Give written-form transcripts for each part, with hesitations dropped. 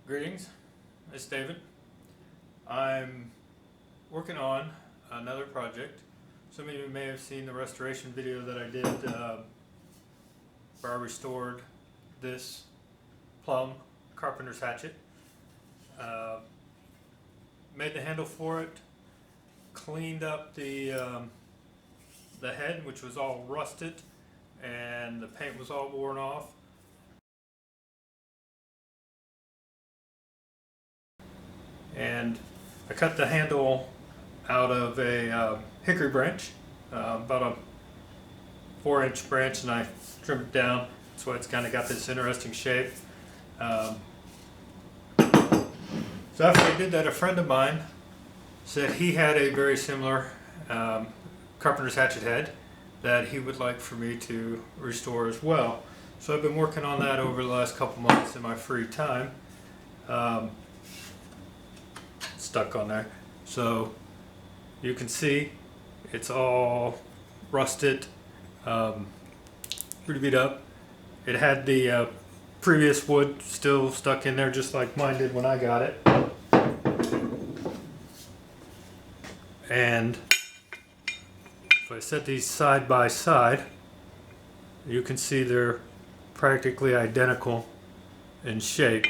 Greetings, it's David. I'm working on another project. Some of you may have seen the restoration video that I did where I restored this plum Carpenter's Hatchet. Made the handle for it, cleaned up the head, which was all rusted and the paint was all worn off. And I cut the handle out of a hickory branch, about a 4-inch branch, and I trimmed it down. That's why it's kind of got this interesting shape. So after I did that, a friend of mine said he had a very similar Carpenter's Hatchet head that he would like for me to restore as well. So I've been working on that over the last couple months in my free time. Stuck on there, so you can see it's all rusted, pretty beat up. It had the previous wood still stuck in there, just like mine did when I got it. And if I set these side by side, you can see they're practically identical in shape.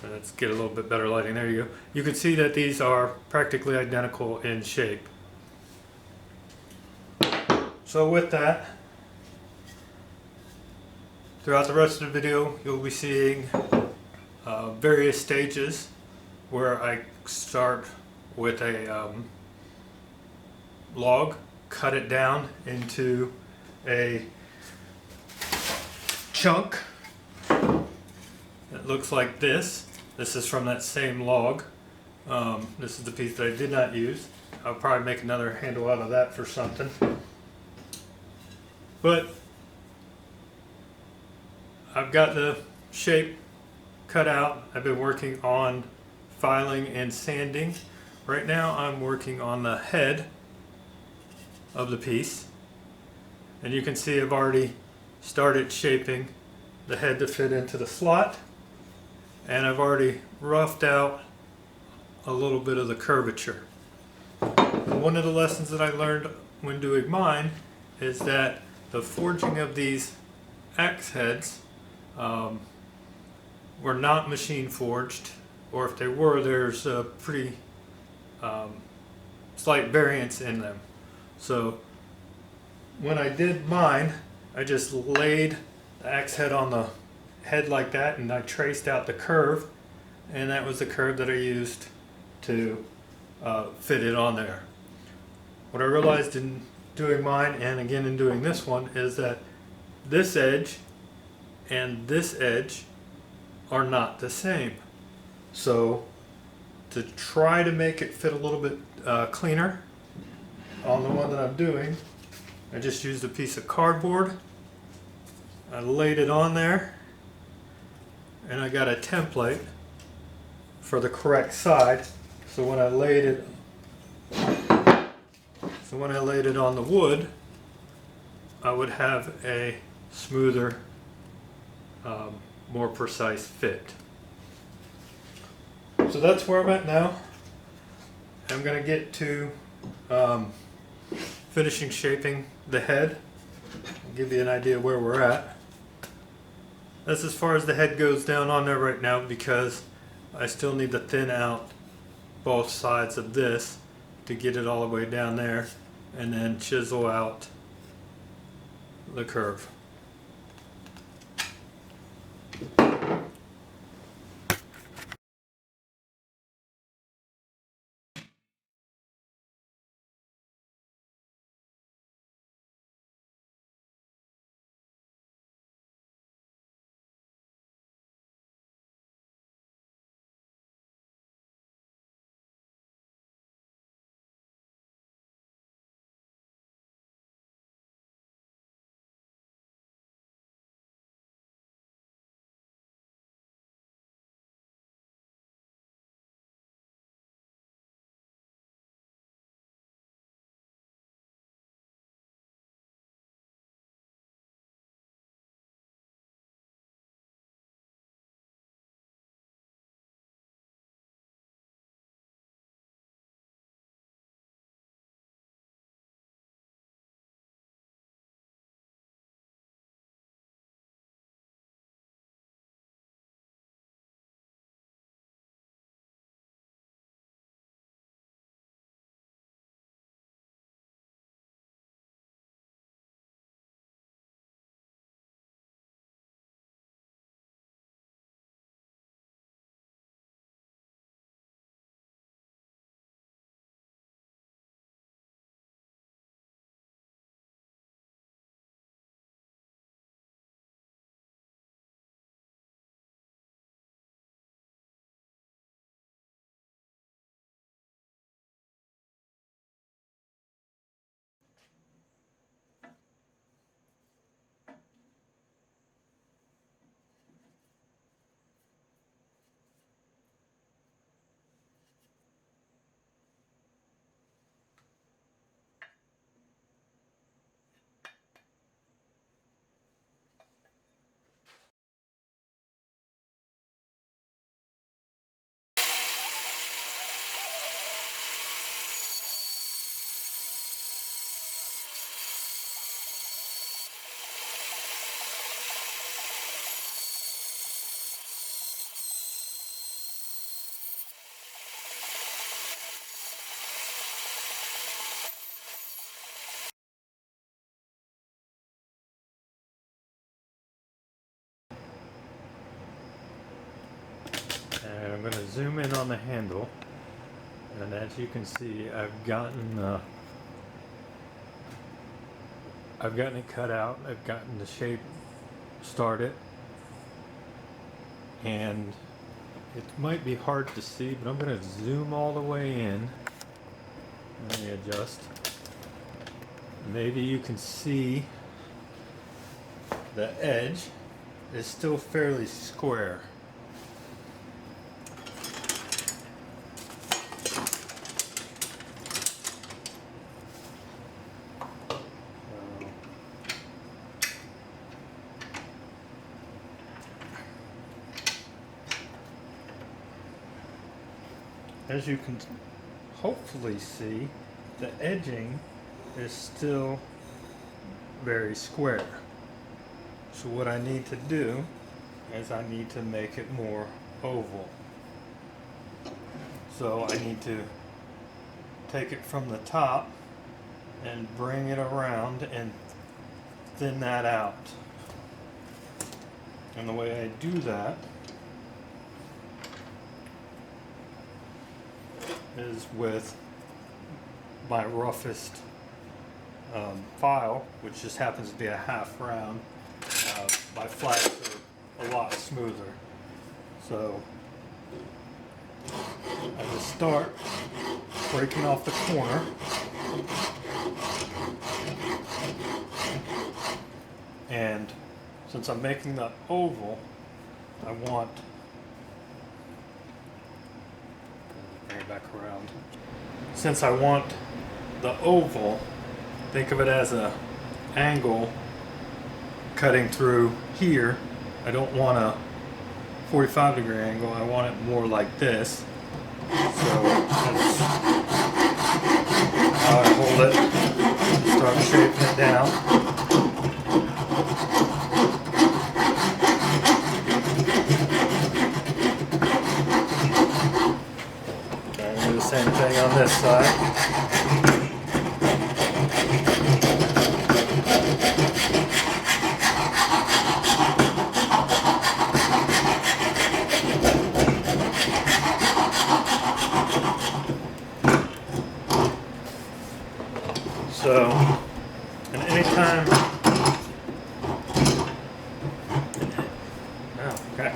Let's get a little bit better lighting. There you go. You can see that these are practically identical in shape. So with that, throughout the rest of the video, you'll be seeing various stages where I start with a log, cut it down into a chunk that looks like this. This is from that same log. This is the piece that I did not use. I'll probably make another handle out of that for something. But I've got the shape cut out. I've been working on filing and sanding. Right now I'm working on the head of the piece. And you can see I've already started shaping the head to fit into the slot. And I've already roughed out a little bit of the curvature. One of the lessons that I learned when doing mine is that the forging of these axe heads were not machine forged, or if they were, there's a pretty slight variance in them. So when I did mine, I just laid the axe head on the head like that, and I traced out the curve, and that was the curve that I used to fit it on there. What I realized in doing mine, and again in doing this one, is that this edge and this edge are not the same. So to try to make it fit a little bit cleaner on the one that I'm doing, I just used a piece of cardboard. I laid it on there, and I got a template for the correct side. So when I laid it on the wood, I would have a smoother, more precise fit. So that's where I'm at now. I'm going to get to finishing shaping the head. I'll give you an idea where we're at. That's as far as the head goes down on there right now, because I still need to thin out both sides of this to get it all the way down there, and then chisel out the curve. I'm going to zoom in on the handle, and as you can see, I've gotten it cut out. I've gotten the shape started, and it might be hard to see, but I'm going to zoom all the way in. Let me adjust. Maybe you can see the edge is still fairly square. As you can hopefully see, the edging is still very square. So what I need to do is I need to make it more oval. So I need to take it from the top and bring it around and thin that out. And the way I do that is with my roughest file, which just happens to be a half round. My flats are a lot smoother. So I just start breaking off the corner. And since I'm making the oval, I want bring it back around. Since I want the oval, think of it as a angle cutting through here. I don't want a 45-degree angle. I want it more like this. So that's how I hold it. Start shaping it down. Same thing on this side. So, and anytime, oh, okay.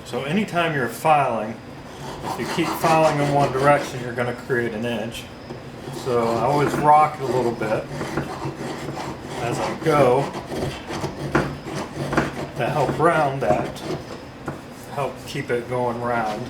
So anytime you're filing, if you keep filing in one direction, you're going to create an edge. So I always rock it a little bit as I go to help round that, help keep it going round.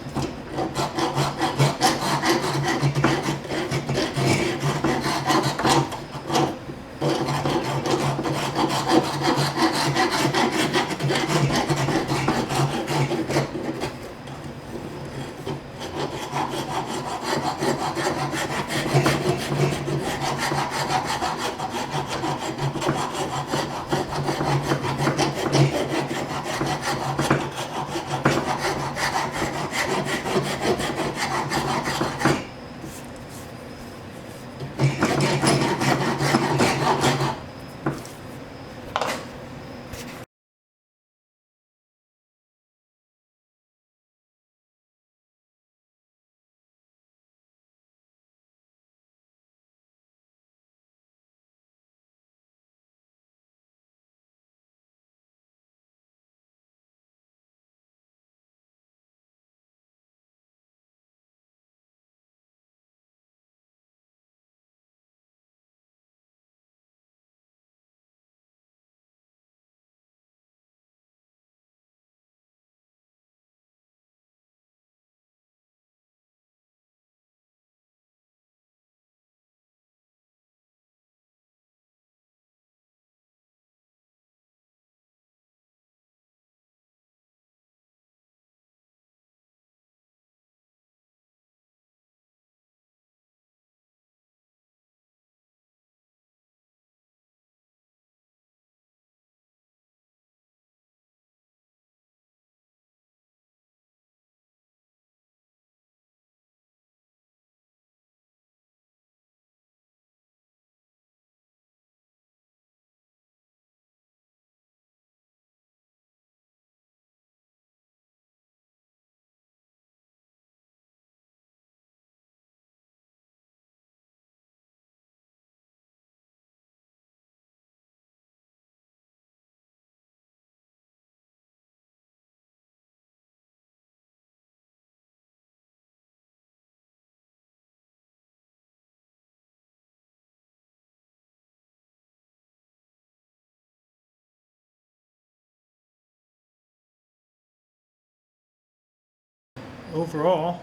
overall,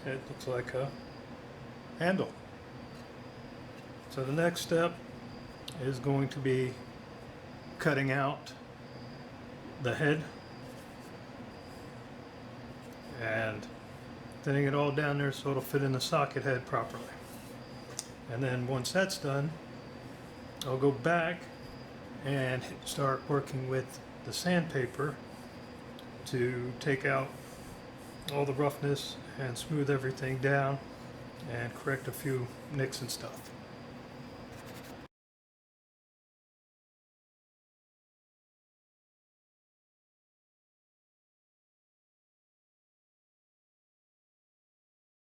it looks like a handle. So the next step is going to be cutting out the head and thinning it all down there so it'll fit in the socket head properly. And then once that's done, I'll go back and start working with the sandpaper to take out all the roughness and smooth everything down and correct a few nicks and stuff.